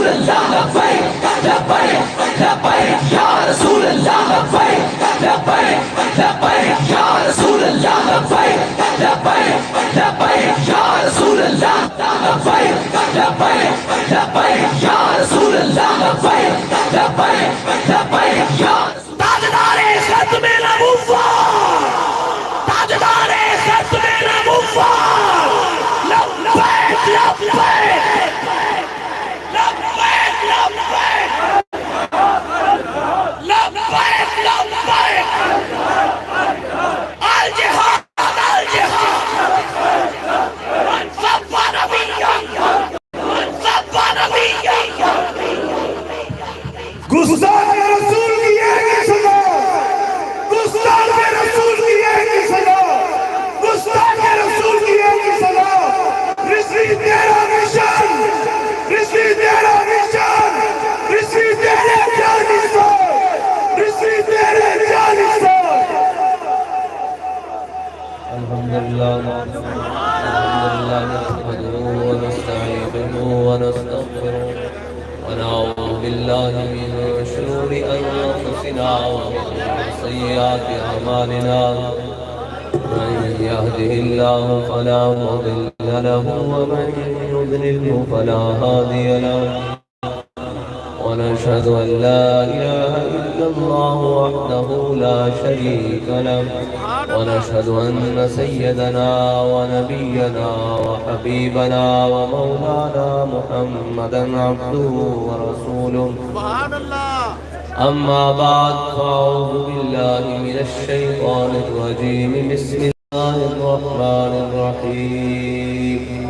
رسول اللہ لبیک لبیک لبیک یا رسول اللہ لبیک لبیک لبیک یا رسول اللہ لبیک لبیک لبیک یا رسول اللہ لبیک لبیک لبیک یا رسول اللہ لبیک لبیک لبیک یا تاجدار ختم نبوت تاجدار ختم نبوت لبیک لبیک لبیک لبیک لبیک لبیک الجہاد الجہاد صف نبیہ صف نبیہ گستاخ رسول کی ایک ہی سزا گستاخ رسول کی ایک ہی سزا گستاخ رسول کی ایک ہی سزا رضوی تیرا نشان رضوی تیرا نشان رضوی تیرے جانشان رضوی تیرے جانشان الحمدللہ نحمده ونستعینه ونستغفره ونعوذ بالله من شرور أنفسنا ومن سيئات أعمالنا من يهده الله فلا مضل له ومن يضلله فلا هادي له ونشهد أن لا إله إلا الله وحده لا شريك له ونشهد أن سيدنا ونبينا وحبيبنا ومولانا محمدا عبده ورسوله سبحان الله أما بعد فأعوذ بالله من الشيطان الرجيم بسم الله الرحمن الرحيم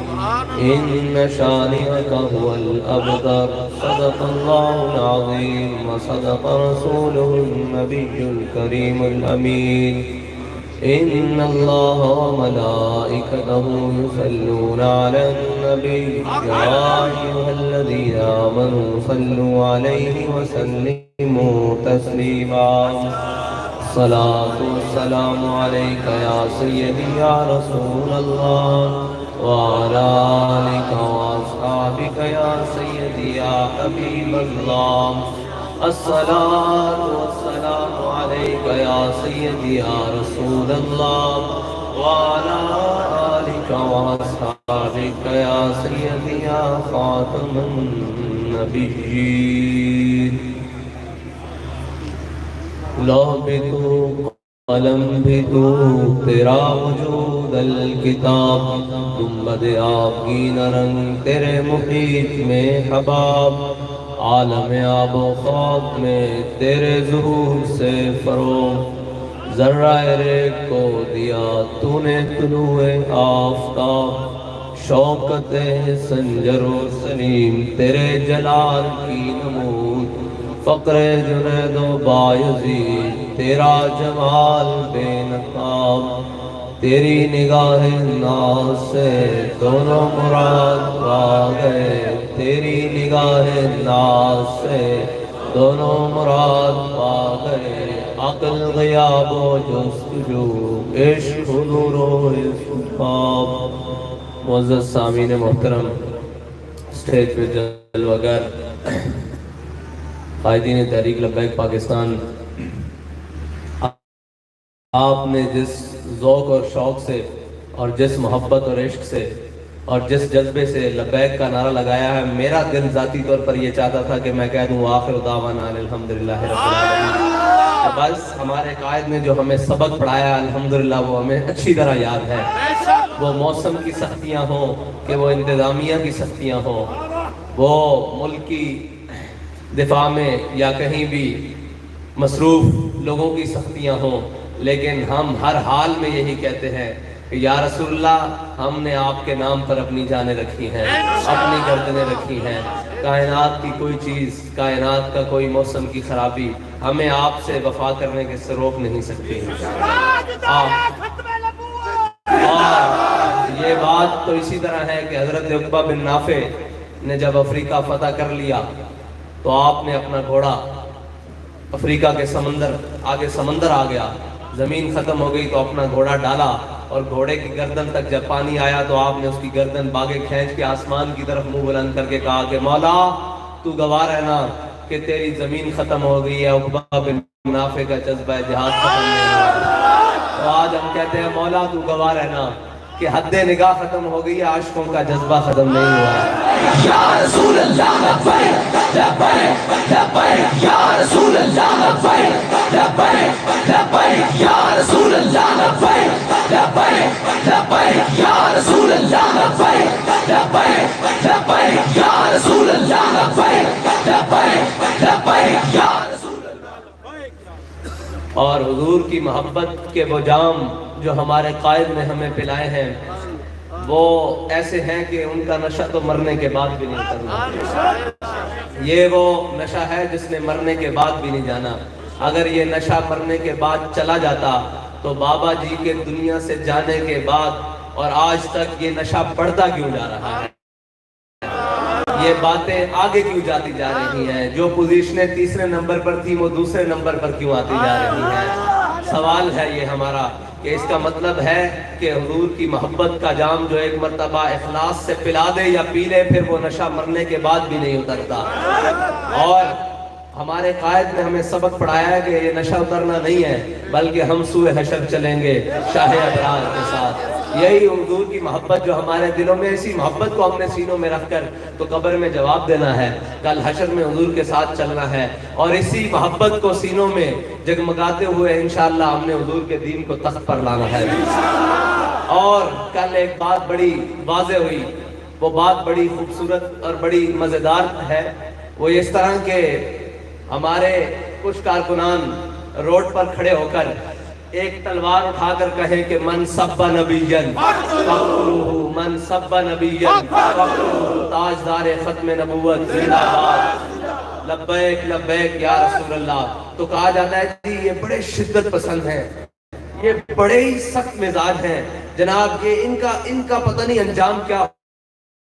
إن شانئك هو الأبتر صدق الله العظيم وصدق رسوله النبي الكريم الأمين إن الله وملائكته يصلون على النبي يا أيها الذين آمنوا صلوا عليه وسلموا تسليما الصلاة والسلام عليك يا سيدي يا رسول الله وعلى آلك وأصحابك يا سيدي يا حبيب الله الصلاة والسلام عليك يا سيدي يا رسول الله وعلى آلك وأصحابك يا سيدي يا خاتم النبيين لوح بھی تو قلم بھی تو تیرا وجود الکتاب گنبد آپ کی نرنگ تیرے محیط میں حباب عالم آب و خاک میں تیرے ظہور سے فروغ ذرہ ریگ کو دیا تو نے طلوع آفتاب شوکت سنجر و سلیم تیرے جلال کی نمود فقر جنید و بایزید تیرا جمال بے نقاب تیری نگاہ ناز سے دونوں مراد پا گئے تیری نگاہ ناز سے دونوں مراد پا گئے عقل غیاب و جستجو عشق نور و اسباب معزز سامعین محترم اسٹیج پہ جلوگر قائدین تحریک لبیک پاکستان آپ نے جس ذوق اور شوق سے اور جس محبت اور عشق سے اور جس جذبے سے لبیک کا نعرہ لگایا ہے میرا دل ذاتی طور پر یہ چاہتا تھا کہ میں کہہ دوں آخر دعوانا الحمدللہ رب العالمین بس ہمارے قائد نے جو ہمیں سبق پڑھایا الحمدللہ وہ ہمیں اچھی طرح یاد ہے وہ موسم کی سختیاں ہوں کہ وہ انتظامیہ کی سختیاں ہوں وہ ملک کی دفاع میں یا کہیں بھی مصروف لوگوں کی سختیاں ہوں لیکن ہم ہر حال میں یہی کہتے ہیں کہ یا رسول اللہ ہم نے آپ کے نام پر اپنی جانیں رکھی ہیں اپنی گردنیں رکھی ہیں کائنات کی کوئی چیز کائنات کا کوئی موسم کی خرابی ہمیں آپ سے وفا کرنے کے سے روک نہیں سکتی اور یہ بات تو اسی طرح ہے کہ حضرت عقبہ بن نافع نے جب افریقہ فتح کر لیا تو آپ نے اپنا گھوڑا افریقہ کے آگے سمندر آ گیا زمین ختم ہو گئی تو اپنا گھوڑا ڈالا اور گھوڑے کی گردن تک جب پانی آیا تو آپ نے اس کی گردن باگے کھینچ کے آسمان کی طرف منہ بلند کر کے کہا کہ مولا تو گواہ رہنا کہ تیری زمین ختم ہو گئی ہے، عقبہ بن نافع کا جذبہ جہاد ختم نہیں ہوا۔ تو آج ہم کہتے ہیں مولا تو گواہ رہنا کہ حد نگاہ ختم ہو گئی ہے، عاشقوں کا جذبہ ختم نہیں ہوا ہے۔ یا رسول اللہ لبیک لبیک لبیک یا رسول اللہ لبیک لبیک لبیک یا رسول اللہ لبیک لبیک لبیک یا رسول اللہ لبیک لبیک لبیک یا رسول اللہ لبیک لبیک لبیک یا رسول اللہ۔ اور حضور کی محبت کے وہ جام جو ہمارے قائد نے ہمیں پلائے ہیں وہ ایسے ہیں کہ ان کا نشہ تو مرنے کے بعد بھی نہیں اترنا۔ یہ وہ نشہ ہے جس نے مرنے کے بعد بھی نہیں جانا۔ اگر یہ نشہ مرنے کے بعد چلا جاتا تو بابا جی کے دنیا سے جانے کے بعد اور آج تک یہ نشہ بڑھتا کیوں جا رہا ہے؟ یہ باتیں آگے کیوں جاتی جا رہی ہیں؟ جو پوزیشنیں تیسرے نمبر پر تھی وہ دوسرے نمبر پر کیوں آتی جا رہی ہیں؟ سوال ہے یہ ہمارا کہ اس کا مطلب ہے کہ حضور کی محبت کا جام جو ایک مرتبہ اخلاص سے پلا دے یا پی لے پھر وہ نشہ مرنے کے بعد بھی نہیں اترتا۔ اور ہمارے قائد نے ہمیں سبق پڑھایا ہے کہ یہ نشہ اترنا نہیں ہے بلکہ ہم سوئے حشر چلیں گے شاہ ابرار کے ساتھ۔ یہی حضور کی محبت جو ہمارے دلوں میں، اسی محبت کو ہم نے سینوں میں رکھ کر تو قبر میں جواب دینا ہے، کل حشر میں حضور کے ساتھ چلنا ہے، اور اسی محبت کو سینوں میں جگمگاتے ہوئے انشاءاللہ ہم نے حضور کے دین کو تخت پر لانا ہے۔ اور کل ایک بات بڑی واضح ہوئی، وہ بات بڑی خوبصورت اور بڑی مزیدار ہے۔ وہ اس طرح کے ہمارے کچھ کارکنان روڈ پر کھڑے ہو کر ایک تلوار اٹھا کر کہے کہ من سب نبیًا فقتلوہ، من سب نبیًا فقتلوہ، تاجدار ختم نبوت زندہ باد، لبیک لبیک یا رسول اللہ۔ تو کہا جاتا ہے جی یہ بڑے شدت پسند ہیں، یہ بڑے ہی سخت مزاج ہیں جناب، یہ ان کا پتہ نہیں انجام کیا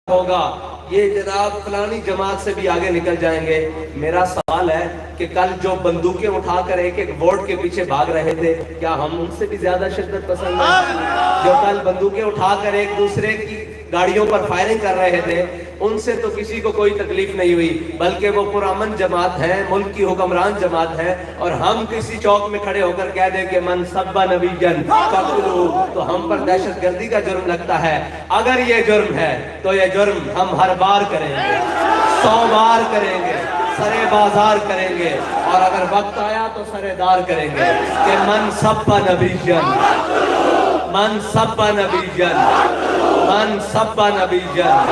ہوگا، یہ جناب فلانی جماعت سے بھی آگے نکل جائیں گے۔ میرا سوال ہے کہ کل جو بندوقیں اٹھا کر ایک ایک ووٹ کے پیچھے بھاگ رہے تھے کیا ہم ان سے بھی زیادہ شدت پسند ہیں؟ جو کل بندوقیں اٹھا کر ایک دوسرے کی گاڑیوں پر فائرنگ کر رہے تھے ان سے تو کسی کو کوئی تکلیف نہیں ہوئی، بلکہ وہ پرامن جماعت ہے، ملک کی حکمران جماعت ہے، اور ہم کسی چوک میں کھڑے ہو کر کہہ دیں کہ من سب نبیًا فقتلوہ تو ہم پر دہشت گردی کا جرم لگتا ہے۔ اگر یہ جرم ہے تو یہ جرم ہم ہر بار کریں گے، 100 بار کریں گے، سرے بازار کریں گے، اور اگر وقت آیا تو سرے دار کریں گے کہ من سب نبیًا، من سب نبیًا، من سب نبیًا۔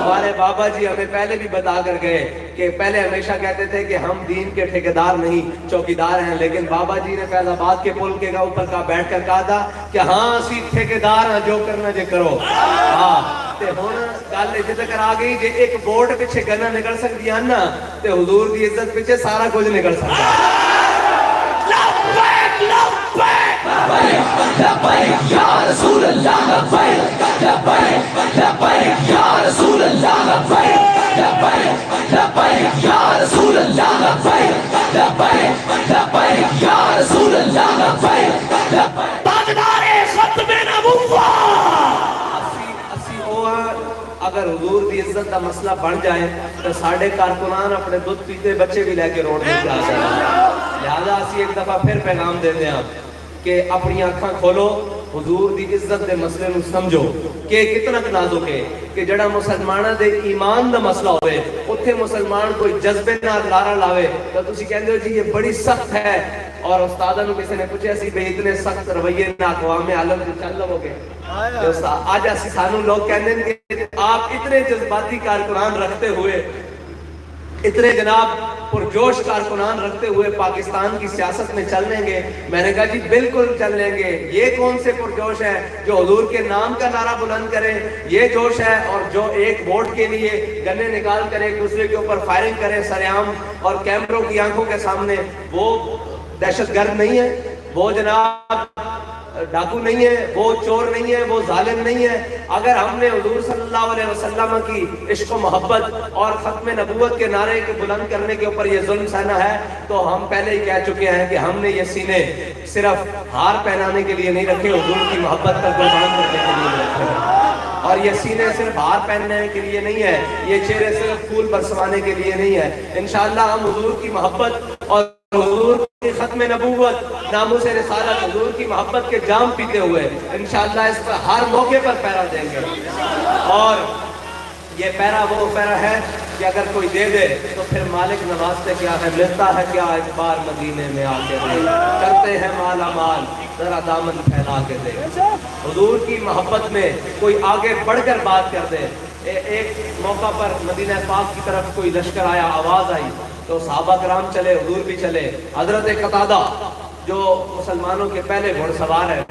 ہمارے بابا جی ہمیں پہلے بھی بتا کر گئے کہ پہلے ہمیشہ کہتے تھے کہ ہم دین کے ٹھیکیدار نہیں چوکیدار ہیں، لیکن بابا جی نے فیض آباد کے پل کے اوپر کا بیٹھ کر کہا تھا کہ ہاں اسی ٹھیکیدار ہیں، جو کرنا جے کرو۔ ہاں تے ہن گل اتنے تک آ گئی جے ایک ووٹ پیچھے گنا نکل سکتی ہے نا تے حضور دی عزت پیچھے سارا کچھ نکل سکتا ہے۔ لبیک لبیک لبیک یا رسول اللہ لبیک لبیک لبیک یا رسول اللہ لبیک لبیک لبیک یا رسول اللہ لبیک لبیک لبیک یا رسول اللہ لبیک لبیک تاجدار ختم نبوت۔ اگر حضور دی عزت کا مسئلہ بن جائے تو ساڑھے کارکنان اپنے دودھ پیتے بچے بھی لے کے روڈ میں جا جائیں۔ لہذا اسی ایک دفعہ پھر پیغام دے دیں آپ کہ اپنی آنکھاں کھولو، حضور دی عزت دے مسئلے نو سمجھو کہ کتنا نازک ہے کہ جڑا مسلمانہ دے ایمان دا مسئلہ ہوئے اتھے مسلمان کوئی جذبے نہ لارا لاوے تو تسی کہندے ہو جی یہ بڑی سخت ہے، اور استادہ نو کسی نے پوچھے اسی بے اتنے سخت رویے نہ اقوام عالم جو چل لو گے۔ آج اسی سانو لوگ کہندے ہیں کہ آپ اتنے جذباتی کارکنان رکھتے ہوئے، اتنے جناب پرجوش کارکنان رکھتے ہوئے پاکستان کی سیاست میں چل لیں گے۔ میں نے کہا جی بالکل چل لیں گے، یہ کون سے پرجوش ہے جو حضور کے نام کا نعرہ بلند کرے، یہ جوش ہے، اور جو ایک ووٹ کے لیے گنے نکال کر ایک دوسرے کے اوپر فائرنگ کرے سرعام اور کیمروں کی آنکھوں کے سامنے، وہ دہشت گرد نہیں ہے، وہ جناب ڈاکو نہیں ہے، وہ چور نہیں ہے، وہ ظالم نہیں ہے۔ اگر ہم نے حضور صلی اللہ علیہ وسلم کی عشق و محبت اور ختم نبوت کے نعرے کے بلند کرنے کے اوپر یہ ظلم سہنا ہے تو ہم پہلے ہی کہہ چکے ہیں کہ ہم نے یہ سینے صرف ہار پہنانے کے لیے نہیں رکھے، حضور کی محبت پر قربان کرنے کے لیے رکھے۔ اور یہ سینے صرف ہار پہننے کے لیے نہیں ہے، یہ چہرے صرف پھول برسوانے کے لیے نہیں ہے. انشاءاللہ ہم حضور کی محبت اور حضور کی ختم نبوت، ناموس رسالت، حضور کی محبت کے جام پیتے ہوئے انشاءاللہ اس پر ہر موقع پر پیرا دیں گے. اور یہ پیرا وہ پیرا ہے کہ اگر کوئی دے دے تو پھر مالک نوازتے کیا ہے، ملتا ہے کیا ایک بار مدینے میں آ کے دے، کرتے ہیں مالا مال ذرا دامن پھیلا کے دے. حضور کی محبت میں کوئی آگے بڑھ کر بات کر دے. ایک موقع پر مدینہ پاک کی طرف کوئی لشکر آیا، آواز آئی تو صحابہ کرام چلے، حضور بھی چلے. حضرت قتادہ جو مسلمانوں کے پہلے گھوڑ سوار ہے،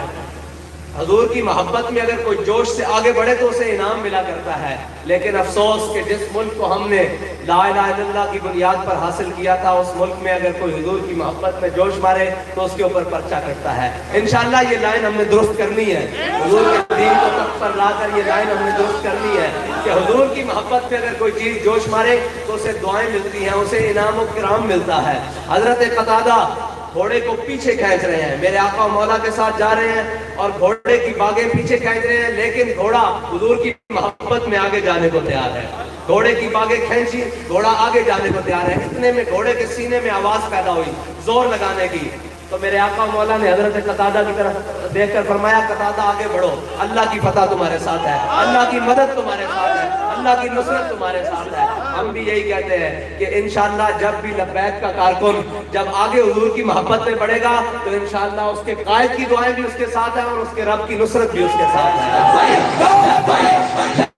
حضور کی محبت میں اگر کوئی جوش سے آگے بڑھے تو اسے انعام ملا کرتا ہے. لیکن افسوس کہ جس ملک کو ہم نے لا الہ الا اللہ کی بنیاد پر حاصل کیا تھا، اس ملک میں اگر کوئی حضور کی محبت میں جوش مارے تو اس کے اوپر پرچہ کرتا ہے. انشاءاللہ یہ لائن ہم نے درست کرنی ہے، حضور کے دین کو تخت پر لا کر یہ لائن ہم نے درست کرنی ہے کہ حضور کی محبت میں اگر کوئی چیز جوش مارے تو اسے دعائیں ملتی ہیں، اسے انعام و کرام ملتا ہے. حضرت قتادہ گھوڑے کو پیچھے کھینچ رہے ہیں، میرے آقا مولا کے ساتھ جا رہے ہیں اور گھوڑے کی باگیں پیچھے کھینچ رہے ہیں، لیکن گھوڑا حضور کی محبت میں آگے جانے کو تیار ہے. گھوڑے کی باگیں کھینچی، گھوڑا آگے جانے کو تیار ہے. اتنے میں گھوڑے کے سینے میں آواز پیدا ہوئی زور لگانے کی. تو میرے آقا مولا نے حضرت قتادہ کی طرف دیکھ کر فرمایا، قتادہ آگے بڑھو، اللہ کی فتح تمہارے ساتھ ہے، اللہ کی مدد تمہارے ساتھ ہے، اللہ کی نصرت تمہارے ساتھ ہے. ہم بھی یہی کہتے ہیں کہ انشاءاللہ جب بھی لبیک کا کارکن جب آگے حضور کی محبت میں بڑھے گا تو انشاءاللہ اس کے قائد کی دعائیں بھی اس کے ساتھ ہیں اور اس کے رب کی نصرت بھی اس کے ساتھ ہے.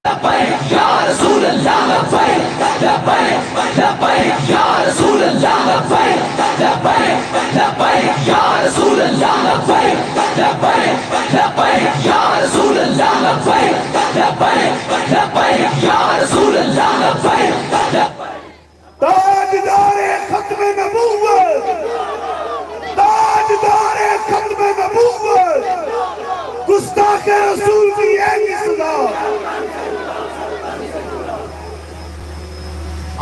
لبیک یا رسول اللہ، لبیک لبیک لبیک یا رسول اللہ، لبیک لبیک لبیک یا رسول اللہ، لبیک لبیک لبیک یا رسول اللہ، لبیک لبیک لبیک یا رسول اللہ، لبیک. تاجدار ختم نبوت، تاجدار ختم نبوت، گستاخ رسول کی ایک ہی صدا.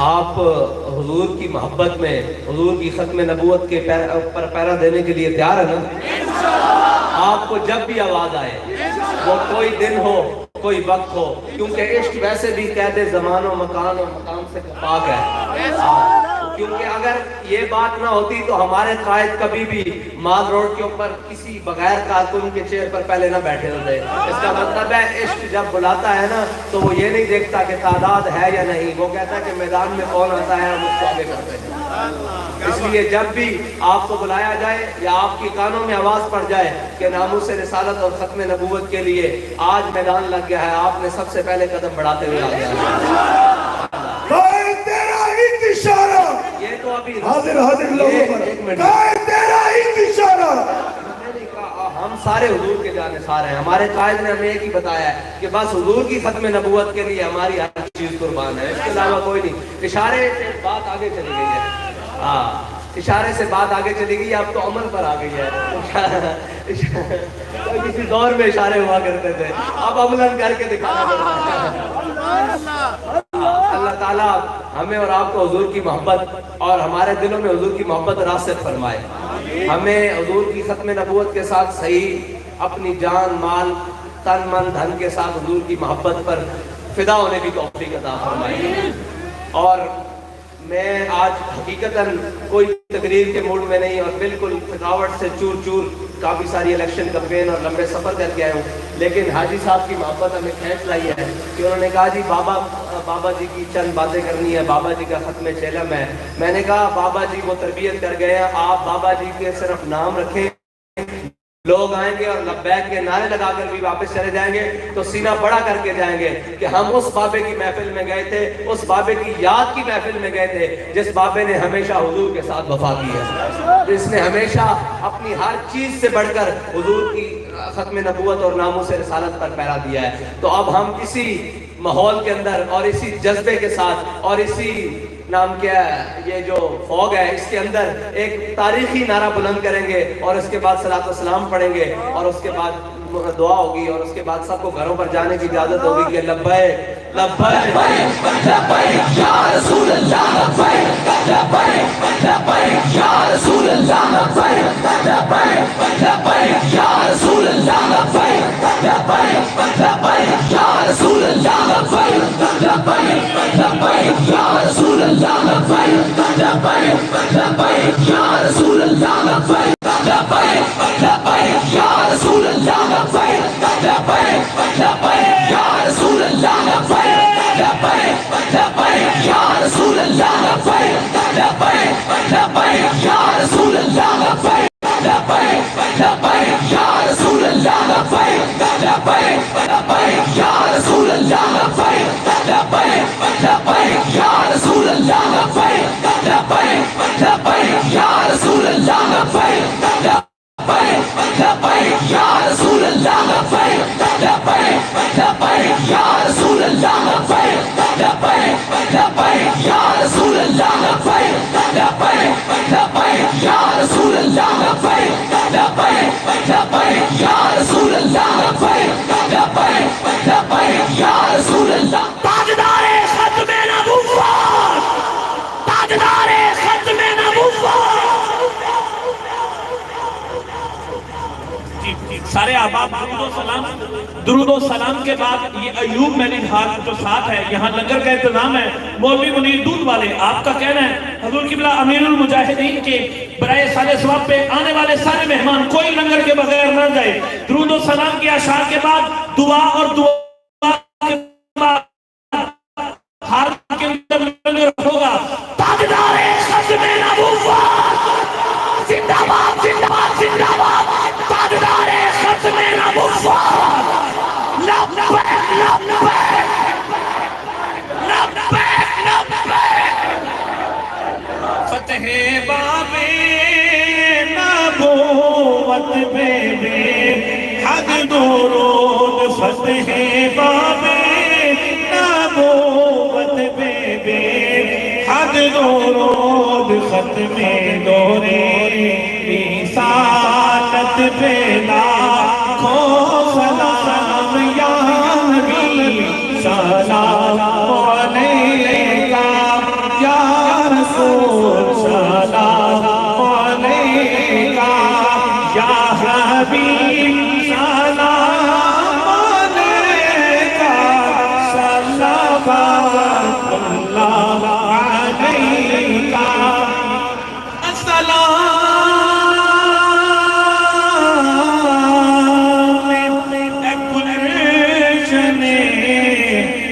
آپ حضور کی محبت میں حضور کی ختم نبوت کے پر پیرا دینے کے لیے تیار ہے نا؟ آپ کو جب بھی آواز آئے، وہ کوئی دن ہو کوئی وقت ہو، کیونکہ عشق ویسے بھی قید زمان و مکان اور مقام سے پاک ہے. کیونکہ اگر یہ بات نہ ہوتی تو ہمارے قائد کبھی بھی مال روڈ کے اوپر کسی بغیر کارکن کے چیئر پر پہلے نہ بیٹھے ہوتے. اس کا مطلب ہے عشق جب بلاتا ہے نا تو وہ یہ نہیں دیکھتا کہ تعداد ہے یا نہیں، وہ کہتا ہے کہ میدان میں کون آتا ہے ہم اس کو آگے کرتے ہیں. اس لیے جب بھی آپ کو بلایا جائے یا آپ کی کانوں میں آواز پڑ جائے کہ ناموس رسالت اور ختم نبوت کے لیے آج میدان لگ گیا ہے، آپ نے سب سے پہلے قدم بڑھاتے ہوئے آگے اشارہ یہ تو ابھی حاضر حاضر لوگوں پر قائد تیرا ایک اشارہ. ہم سارے حضور کے جانے سارے ہیں. ہمارے قائد نے ہمیں ایک ہی بتایا ہے کہ بس حضور کی ختم نبوت کے لیے ہماری ہر چیز قربان ہے، اس کے علاوہ کوئی نہیں. اشارے سے بات آگے چلی گئی ہے، ہاں اشارے سے بات آگے چلی گئی، اب تو عمل پر آ گئی ہے. کسی دور میں اشارے ہوا کرتے تھے، اب عملاً کر کے دکھانا پڑتا ہے. اللہ تعالیٰ ہمیں اور آپ کو حضور کی محبت اور ہمارے دلوں میں حضور کی محبت راسخ فرمائے. ہمیں حضور کی ختم نبوت کے ساتھ صحیح اپنی جان مال تن من دھن کے ساتھ حضور کی محبت پر فدا ہونے کی توفیق عطا فرمائے. اور میں آج حقیقتاً کوئی تقریر کے موڈ میں نہیں اور بالکل تھکاوٹ سے چور چور کافی ساری الیکشن کمپین اور لمبے سفر کر کے آئے ہوں، لیکن حاجی صاحب کی محبت ہمیں کھینچ لائی ہے کہ انہوں نے کہا جی بابا جی کی چند باتیں کرنی ہے، بابا جی کا ختم چیلم ہے. میں نے کہا بابا جی وہ تربیت کر گئے ہیں، آپ بابا جی کے صرف نام رکھیں، لوگ آئیں گے اور لبیک کے نعرے لگا کر بھی واپس چلے جائیں گے تو سینہ بڑا کر کے جائیں گے کہ ہم اس بابے کی محفل میں گئے تھے، اس بابے کی یاد کی محفل میں گئے تھے جس بابے نے ہمیشہ حضور کے ساتھ وفا کی ہے، جس نے ہمیشہ اپنی ہر چیز سے بڑھ کر حضور کی ختم نبوت اور ناموس رسالت پر پیرا دیا ہے. تو اب ہم اسی ماحول کے اندر اور اسی جذبے کے ساتھ اور اسی نام کیا ہے یہ جو فوگ ہے اس کے اندر ایک تاریخی نعرہ بلند کریں گے اور اس کے بعد صلاۃ و سلام پڑھیں گے اور اس کے بعد دعا ہوگی اور اس کے بعد سب کو گھروں پر جانے کی اجازت ہوگی کہ لبیک لبیک لبیک یا رسول اللہ، لبیک لبیک لبیک یا رسول اللہ، لبیک لبیک لبیک یا رسول اللہ، لبیک لبیک لبیک یا رسول اللہ لبیک لبیک لبیک یا رسول اللہ لبیک لبیک لبیک یا رسول اللہ لبیک لبیک لبیک یا رسول اللہ لبیک لبیک لبیک یا رسول اللہ لبیک لبیک لبیک یا رسول اللہ لبیک لبیک لبیک یا رسول اللہ لبیک لبیک لبیک یا رسول اللہ لبیک لبیک لبیک یا رسول اللہ لبیک لبیک لبیک یا رسول اللہ لبیک لبیک لبیک یا رسول اللہ لبیک لبیک لبیک یا رسول اللہ لبیک لبیک لبیک یا رسول اللہ لبیک لبیک لبیک یا رسول اللہ لبیک لبیک لبیک یا رسول اللہ لبیک لبیک لبیک یا رسول اللہ لبیک لبیک لبیک یا رسول اللہ تاجدار ختم نبوت، تاجدار ختم نبوت۔ سارے احباب درود و سلام کے بعد یہ ایوب میری ہاتھ جو ساتھ ہے، یہاں لنگر کا انتظام ہے، مولوی منیر دودھ والے، آپ کا کہنا ہے حضور قبلہ امیر المجاہدین کے برائے سال ثواب پہ آنے والے سارے مہمان کوئی لنگر کے بغیر نہ جائے۔ درود و سلام کے اشعار کے بعد دعا اور دعا کے بعد ہاتھ کے اندر لنگر ہوگا۔ تاجدار ختم نبوت، زندہ باد زندہ باد زندہ باد، تاجدار ختم نبوت، لبیک لبیک لبیک لبیک۔ فتح باب نبوت بے بے حد درود، فتح باب نبوت بے بے حد درود، ختم دورے رسالت پہ لاکھوں سلام یا نبی، سلام علیکہ یا رسول، سلام علیکہ یا حبیب، سلام علیکہ صلوات اللہ علیکہ۔ السلام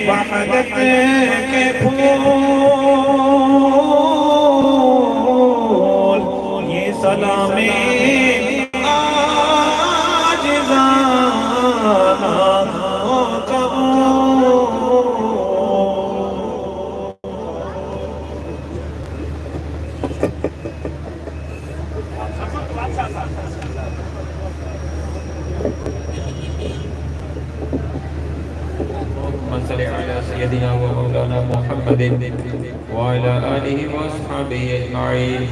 وحدت کے پھول، یہ سلام عاجزانہ قبول۔ صلی علی سیدنا و مولانا محمد وعلى آلہ وصحبہ اجمعین۔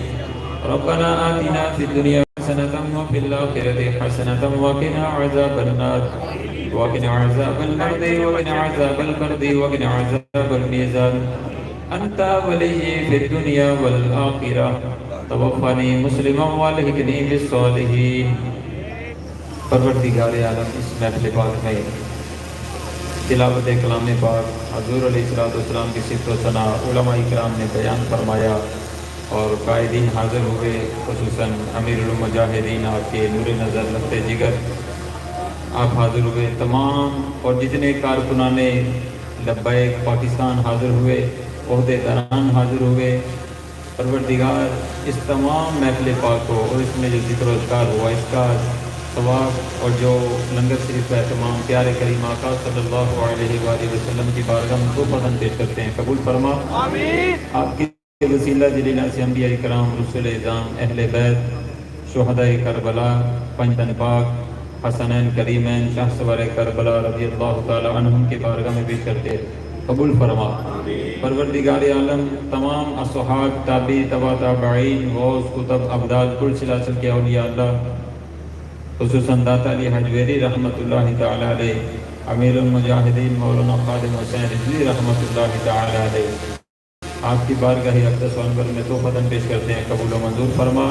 ربنا آتنا فی الدنیا حسنة وفی الآخرة حسنة وقنا عذاب النار وقنا عذاب البرد وقنا عذاب البرد وقنا عذاب الميزان انت ولی فی الدنیا والآخرہ توفنی مسلما والحقنی بالصالحین۔ پروردگار عالم، اس محفل پاک میں تلاوت کلام پاک حضور علیہ السلام کی صفت و ثنا علماء کرام نے بیان فرمایا اور قائدین حاضر ہوئے، خصوصاً امیر المجاہدین آپ کے نور نظر لفتے جگر آپ حاضر ہوئے، تمام اور جتنے کارکنان لبیک پاکستان حاضر ہوئے، عہدے داران حاضر ہوئے۔ پروردگار اس تمام محفل پاک کو اور اس میں جو ذکر و اذکار ہوا اس کا ثواب اور جو لنگر شریف کا تمام پیارے کریم آقا صلی اللہ علیہ وآلہ وسلم کی بارگاہ میں دو پسند پیش کرتے ہیں، قبول فرما آمین۔ آپ کی وسیلہ جلیلہ سے انبیاء کرام، رسول اعظام، اہل بیت، شہداء کربلا، پنجتن پاک، حسنین کریمین، شاہ سوار کربلا رضی اللہ تعالی عنہم کی بارگاہ میں پیش کرتے ہیں، قبول فرما۔ پروردگار عالم تمام اصحاب، تابعی، تبع تابعین، غوث، کتب، ابدال، کل سلاسل کے اولیاء اللہ، خصوصاً داتا علی حجویری رحمت اللہ تعالی علیہ، امیر المجاہدین مولانا خادم حسین رضوی رحمت اللہ تعالی علیہ، آپ کی بارگاہ اقدس و انور میں تحفتاً پیش کرتے ہیں، قبول و منظور فرما،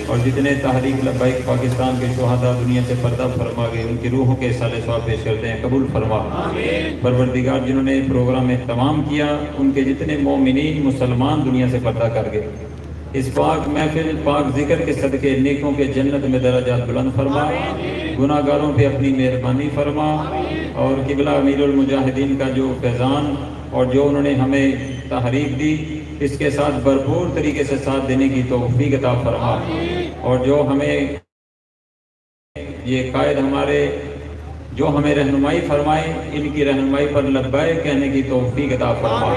اور جتنے تحریک لبیک پاکستان کے شہداء دنیا سے پردہ فرما گئے ان کی روحوں کے سال ثواب پیش کرتے ہیں، قبول فرما۔ پروردگار جنہوں نے پروگرام اہتمام کیا ان کے جتنے مومنین مسلمان دنیا سے پردہ کر گئے، اس پاک محفل پاک ذکر کے صدقے نیکوں کے جنت میں درجات بلند فرما، گناہ گاروں پہ اپنی مہربانی فرما، اور قبلہ امیر المجاہدین کا جو فیضان اور جو انہوں نے ہمیں تحریک دی اس کے ساتھ بھرپور طریقے سے ساتھ دینے کی توفیق عطا فرما، اور جو ہمیں یہ قائد ہمارے جو ہمیں رہنمائی فرمائے ان کی رہنمائی پر لبیک کہنے کی توفیق عطا فرما،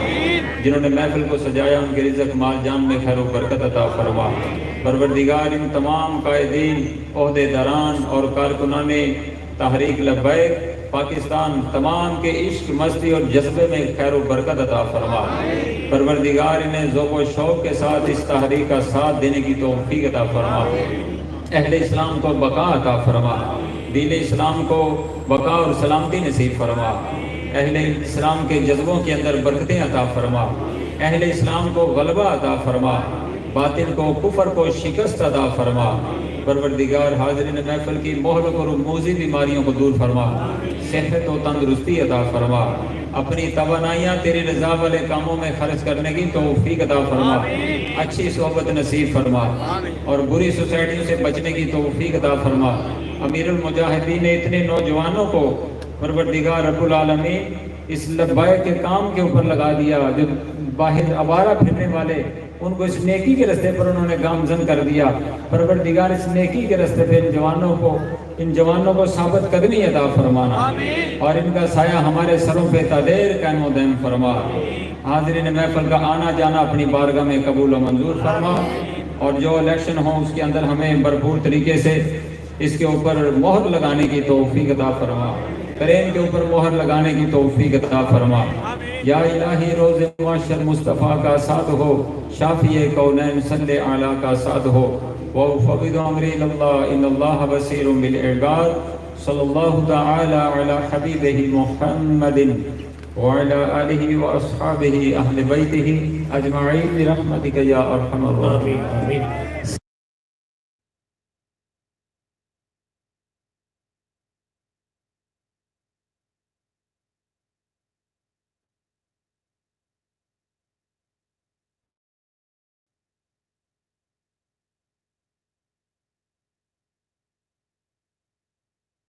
جنہوں نے محفل کو سجایا ان کے رزق مال جان میں خیر و برکت عطا فرما۔ پروردگار ان تمام قائدین، عہدیداران اور کارکنان تحریک لبیک پاکستان تمام کے عشق مستی اور جذبے میں خیر و برکت عطا فرما۔ پروردگار انہیں ذوق و شوق کے ساتھ اس تحریک کا ساتھ دینے کی توفیق عطا فرما، اہل اسلام کو بقا عطا فرما، دین اسلام کو بقا اور سلامتی نصیب فرما، اہل اسلام کے جذبوں کے اندر برکتیں عطا فرما، اہل اسلام کو غلبہ عطا فرما، باطل کو کفر کو شکست عطا فرما۔ پروردگار حاضرین محفل کی مہلک اور موذی بیماریوں کو دور فرما، صحت و تندرستی عطا فرما، اپنی توانائیاں تیری رضا والے کاموں میں خرچ کرنے کی توفیق عطا فرما، اچھی صحبت نصیب فرما، اور بری سوسائٹیوں سے بچنے کی توفیق عطا فرما۔ امیر المجاہدین نے اتنے نوجوانوں کو پروردگار رب العالمین اس لبیک کے کام کے اوپر لگا دیا، جو باہر آوارہ پھرنے والے ان کو اس نیکی کے راستے پر انہوں نے گامزن کر دیا۔ پروردگار اس نیکی کے راستے پہ ان جوانوں کو ثابت قدمی عطا فرمانا، اور ان کا سایہ ہمارے سروں پہ تدیر قائم و دائم فرما۔ حاضرین محفل کا آنا جانا اپنی بارگاہ میں قبول و منظور فرما، اور جو الیکشن ہوں اس کے اندر ہمیں بھرپور طریقے سے اس کے اوپر مہر لگانے کی توفیق عطا فرما، ٹرین کے اوپر مہر لگانے کی توفیق عطا فرما۔ یا الہی روز معاشر مصطفیٰ کا ساتھ ہو، شافی کونین صلی اعلیٰ کا ساتھ ہو، وَأُفَوِّضُ أَمْرِي إِلَى اللَّهِ إِنَّ اللَّهَ بَصِيرٌ بِالْعِبَادِ صلی اللہ تعالی علی حبیبہ محمد وعلى آلہ وأصحابہ اہل بیتہ اجمعین برحمتک یا ارحم الراحمین۔